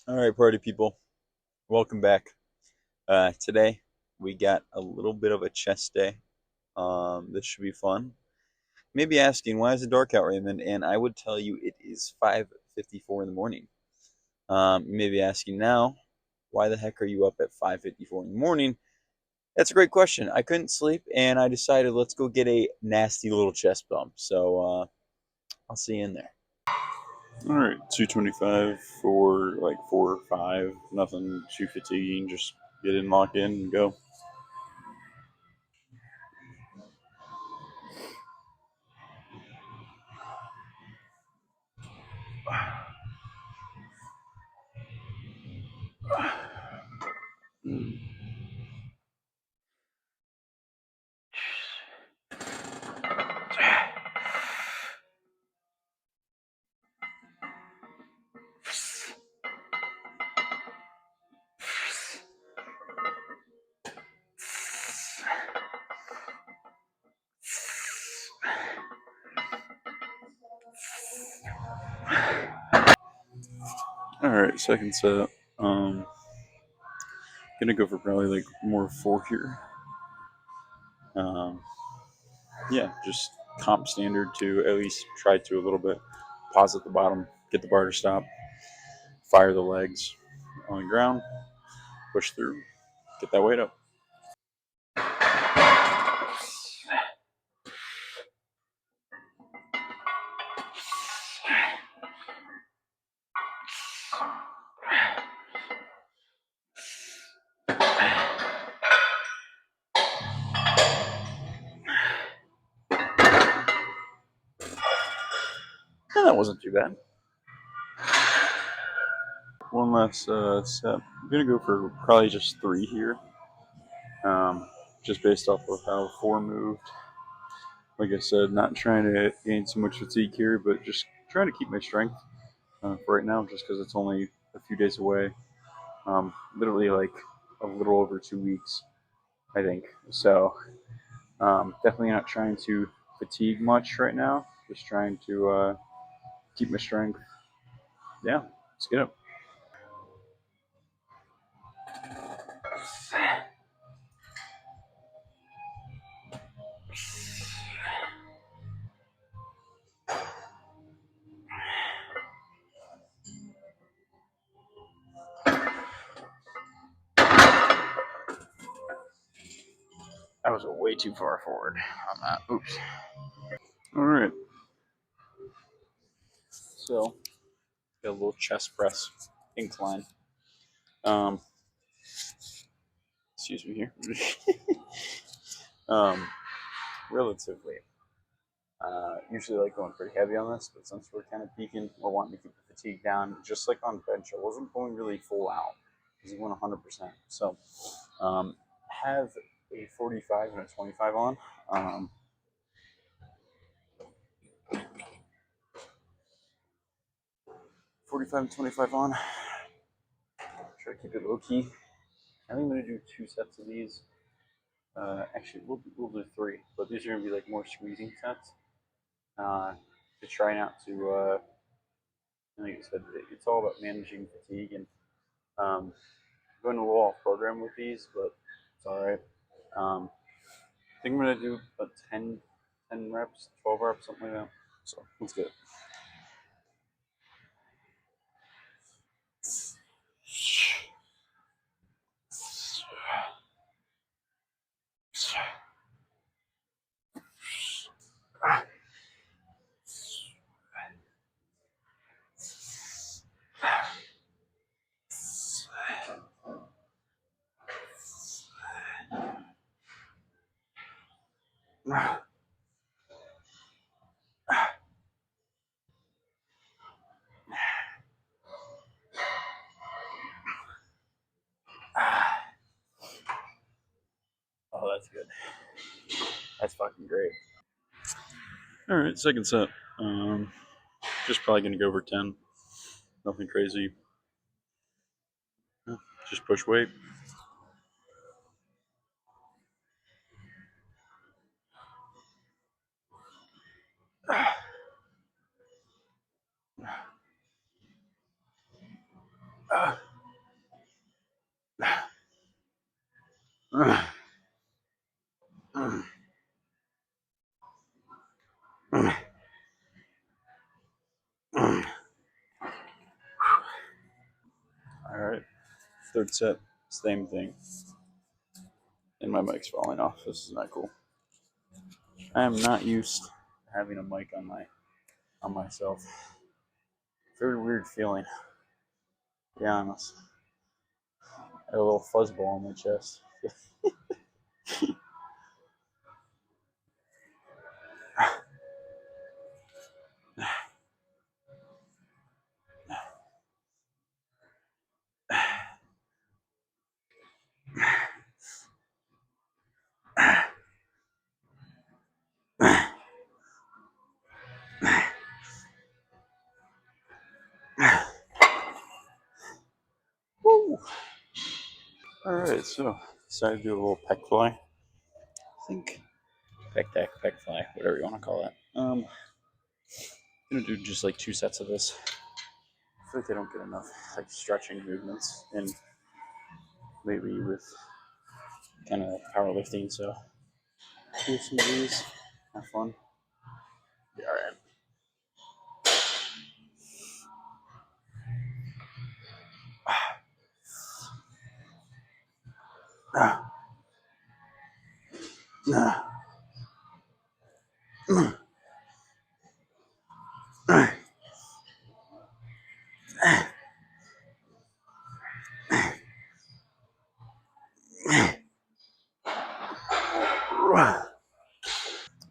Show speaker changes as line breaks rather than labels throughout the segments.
All right, party people, welcome back. Today we got a little bit of a chest day. This should be fun. Maybe asking why is it dark out, Raymond? And I would tell you it is 5:54 in the morning. You may be asking now, why the heck are you up at 5:54 in the morning? That's a great question. I couldn't sleep, and I decided let's go get a nasty little chest bump. So I'll see you in there. All right, 225 for like 4 or 5. Nothing too fatiguing. Just get in, lock in, and go. All right, second set. Gonna go for probably like more 4 here. Um, yeah, just comp standard to at least try to a little bit. Pause at the bottom, get the bar to stop, fire the legs on the ground, push through, get that weight up. And that wasn't too bad. One last set. I'm gonna go for probably just 3 here. Um, just based off of how 4 moved. Like I said, not trying to gain so much fatigue here, but just trying to keep my strength for right now, just because it's only a few days away. Literally like a little over 2 weeks, I think. So definitely not trying to fatigue much right now. Just trying to keep my strength. Yeah, let's get up. I was way too far forward on that. Oops. All right. So got a little chest press incline. Um, excuse me here. um, relatively. Usually like going pretty heavy on this, but since we're kind of peaking, we're wanting to keep the fatigue down. Just like on bench, I wasn't going really full out because he went 100%. So have a 45 and a 25 on. Um, 45 and 25 on. Try to keep it low key. I think I'm going to do 2 sets of these. Actually, we'll do 3, but these are going to be like more squeezing sets to try not to, like I said, it's all about managing fatigue and going a little off program with these, but it's all right. I think I'm going to do about 10 reps, 12 reps, something like that. So let's get it. Oh, that's good. That's fucking great. All right, second set. Just probably gonna go over 10. Nothing crazy. Just push weight. All right, third set, same thing. And my mic's falling off. This is not cool. I am not used to having a mic on myself. Very weird feeling, to be honest. I have a little fuzzball on my chest. Woo! All right, so decided to do a little pec fly. I think pec fly, whatever you want to call that. I'm gonna do just like 2 sets of this. I feel like I don't get enough like stretching movements and lately with kind of powerlifting, so do some of these. Have fun. Be all right.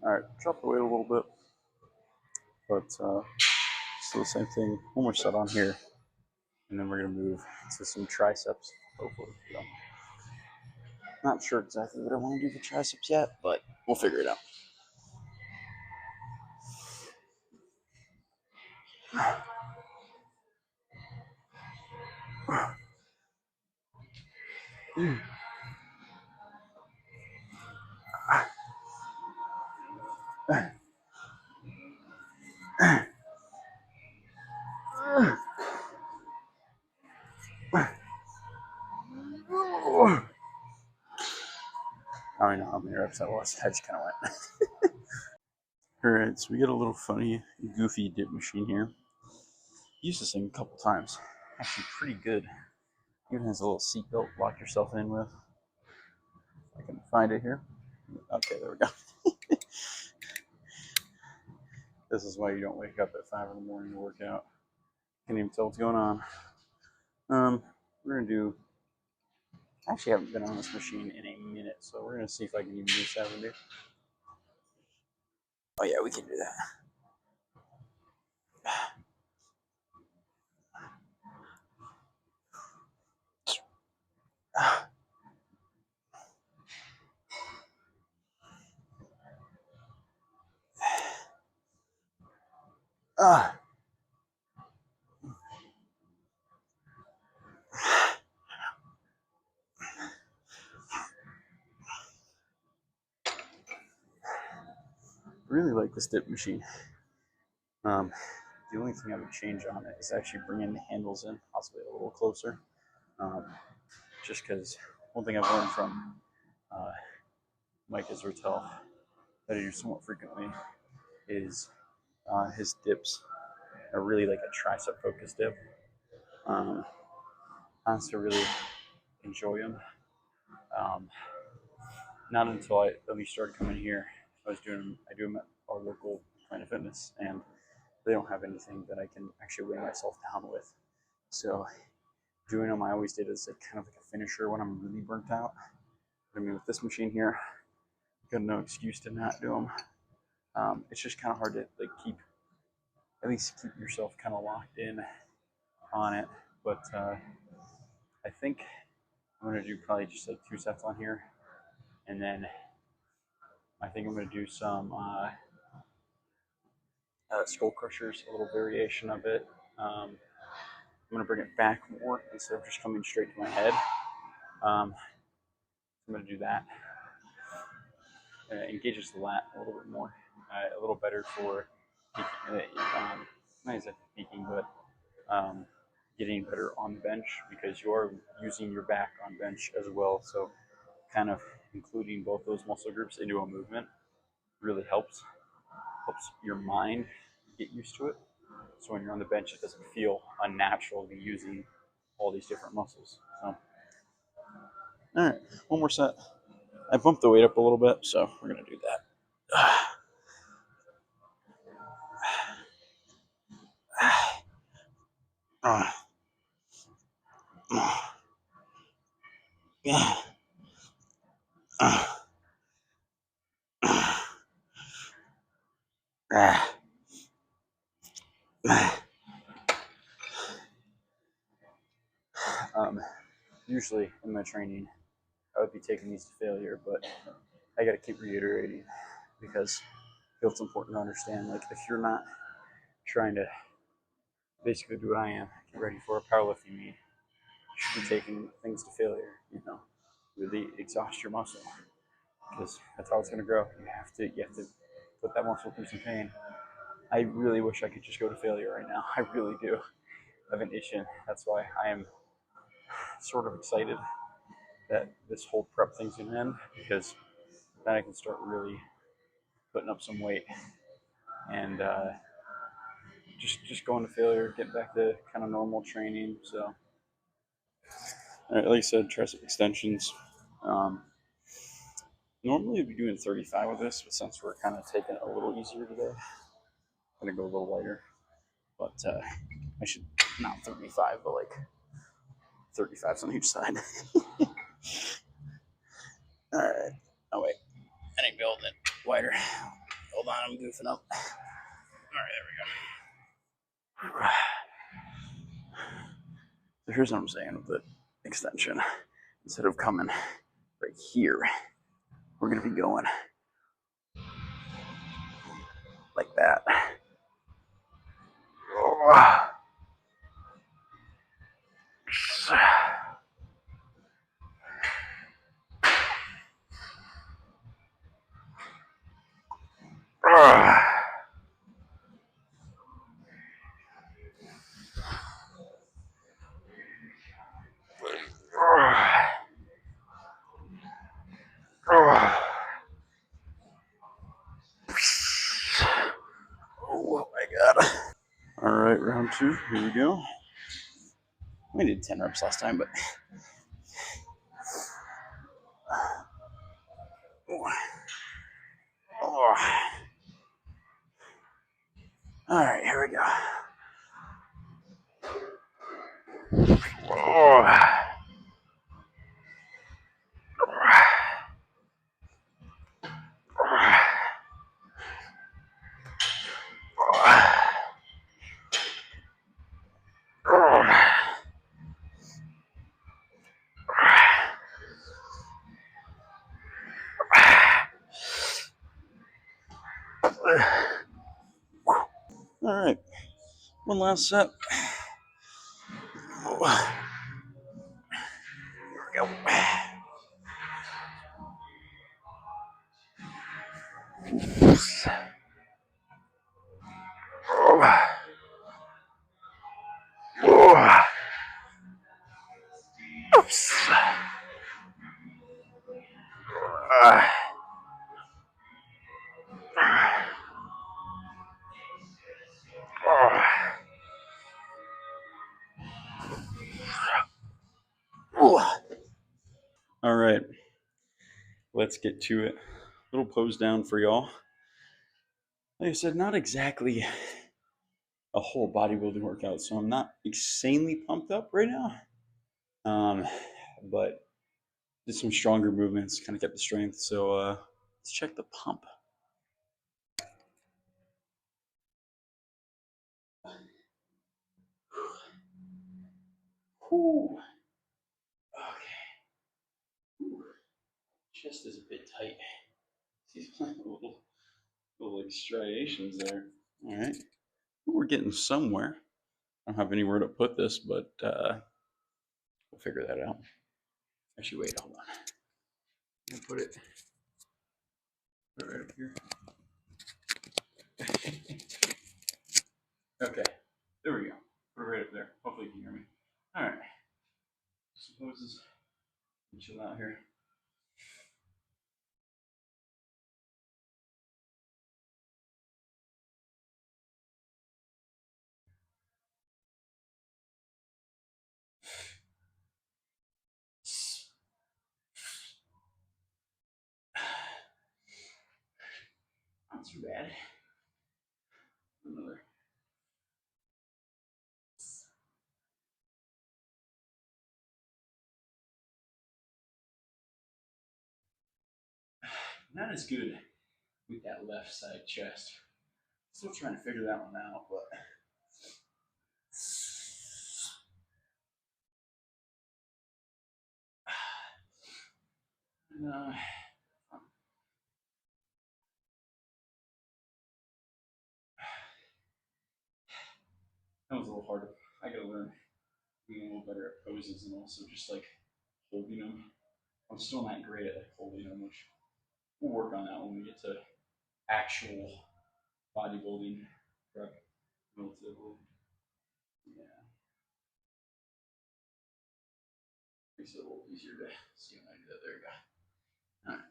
All right, drop the weight a little bit, but still the same thing. One more set on here, and then we're gonna move to some triceps. Hopefully, not sure exactly what I want to do for triceps yet, but we'll figure it out. I don't know how many reps that was. I just kind of went. All right, so we got a little funny, goofy dip machine here. Used this thing a couple times. Actually, pretty good. Even has a little seat belt to lock yourself in with. I can find it here. Okay, there we go. This is why you don't wake up at 5 in the morning to work out. Can't even tell what's going on. We're gonna do. I actually haven't been on this machine in a minute, so we're gonna see if I can even do 70. Oh yeah, we can do that. Really like this dip machine. The only thing I would change on it is actually bringing the handles in, possibly a little closer. Um, just because one thing I've learned from uh, Mike Israetel that I do somewhat frequently is his dips are really like a tricep focused dip. I honestly really enjoy them. Um, not until I at least started coming here, I do them at our local Planet Fitness, and they don't have anything that I can actually weigh myself down with. So doing them, I always did as a kind of like a finisher when I'm really burnt out. But I mean, with this machine here, got no excuse to not do them. It's just kind of hard to like at least keep yourself kind of locked in on it. But I think I'm gonna do probably just like 2 sets on here, and then I think I'm gonna do some skull crushers, a little variation of it. I'm gonna bring it back more instead of just coming straight to my head. Um, I'm gonna do that. Engages the lat a little bit more, a little better for peaking, not exactly peaking, but
getting better on the bench because you're using your back on bench as well. So kind of including both those muscle groups into a movement really helps your mind get used to it. So when you're on the bench, it doesn't feel unnatural to be using all these different muscles. So
All right, one more set. I bumped the weight up a little bit, so we're gonna do that.
um, usually in my training, I would be taking these to failure, but I got to keep reiterating because I feel it's important to understand. Like if you're not trying to basically do what I am, get ready for a powerlifting meet, you should be taking things to failure. Really exhaust your muscle because that's how it's going to grow. You have to put that muscle through some pain. I really wish I could just go to failure right now. I really do. I have an itch. That's why I am sort of excited that this whole prep thing's gonna end because then I can start really putting up some weight and just going to failure, get back to kind of normal training. So
All right, like I said, try some extensions.
um, normally we'd be doing 35 with this, but since we're kind of taking it a little easier today, I'm gonna go a little lighter. But I should not 35, but like 35s on each side. All right. Oh wait, I need to build it wider. Hold on, I'm goofing up. All right, there we go. So here's what I'm saying with the extension. Instead of coming right here, we're gonna be going like that. Oh my god.
All right, round two. Here we go.
We did 10 reps last time, but all right, here we go.
All right, one last set.
Here we go.
All right, let's get to it. Little pose down for y'all. Like I said, not exactly a whole bodybuilding workout, so I'm not insanely pumped up right now. But did some stronger movements, kind of kept the strength. So let's check the pump. Whew. Okay. Chest is a bit tight. See little like striations there. All right. We're getting somewhere. I don't have anywhere to put this, but we'll figure that out. Actually, wait, hold on. I'm gonna put it right up here. Okay, there we go.
Put it right up there. Hopefully you can hear me. All right. Some poses. Chill out here. Not too bad. Another. Not as good with that left side chest. Still trying to figure that one out, but no. That was a little harder. I gotta learn being a little better at poses and also just like holding them. I'm still not great at like holding them, which we'll work on that when we get to actual bodybuilding prep. Relatively. Yeah. Makes it a little easier to see when I do that. There we go. All right.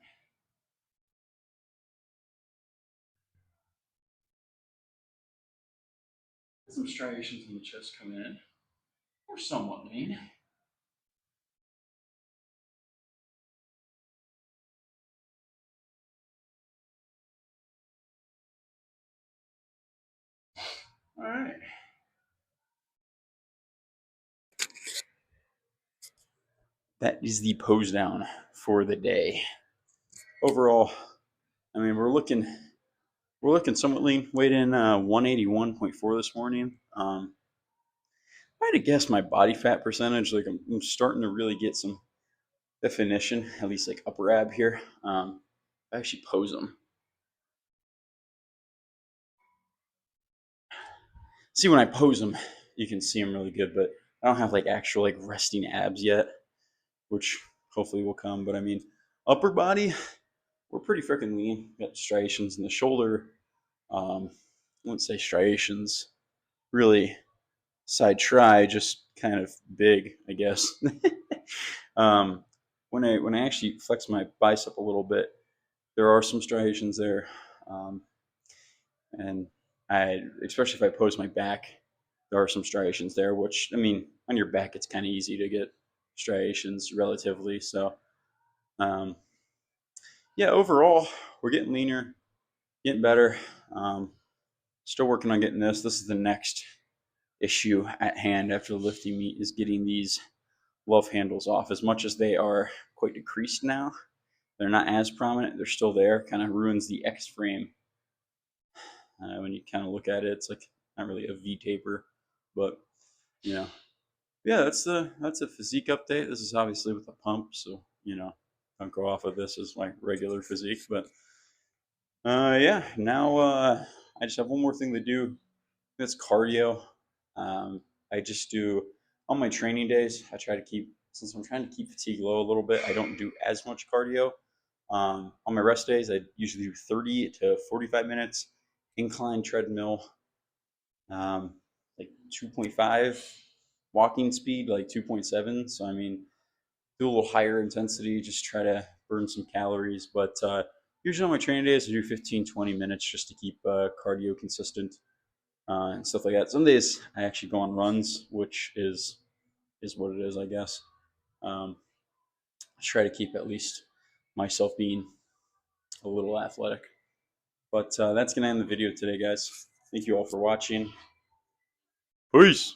Some striations in the chest come in. We're somewhat lean. All right. That is the pose down for the day. Overall, I mean, we're looking somewhat lean. Weighed in 181.4 this morning. If I had to guess my body fat percentage, like I'm starting to really get some definition, at least like upper ab here. I actually pose them. See, when I pose them, you can see them really good, but I don't have like actual like resting abs yet, which hopefully will come. But I mean, upper body, we're pretty freaking lean. Got striations in the shoulder. I wouldn't say striations, really side try, just kind of big, I guess. When I actually flex my bicep a little bit, there are some striations there, and especially if I pose my back, there are some striations there. Which I mean, on your back, it's kind of easy to get striations relatively. So, um, yeah, overall, we're getting leaner, getting better. Still working on getting this. This is the next issue at hand after the lifting meet is getting these love handles off. As much as they are quite decreased now, they're not as prominent. They're still there. Kind of ruins the X frame when you kind of look at it. It's like not really a V taper, but you know, yeah. That's a physique update. This is obviously with a pump, so don't go off of this as my regular physique. But yeah, now I just have one more thing to do. That's cardio. I just do on my training days. I try to keep, since I'm trying to keep fatigue low a little bit, I don't do as much cardio. On my rest days, I usually do 30 to 45 minutes incline treadmill, like 2.5 walking speed, like 2.7. So, I mean, do a little higher intensity, just try to burn some calories. But usually on my training days, I do 15, 20 minutes just to keep cardio consistent and stuff like that. Some days I actually go on runs, which is what it is, I guess. I try to keep at least myself being a little athletic. But that's going to end the video today, guys. Thank you all for watching. Peace.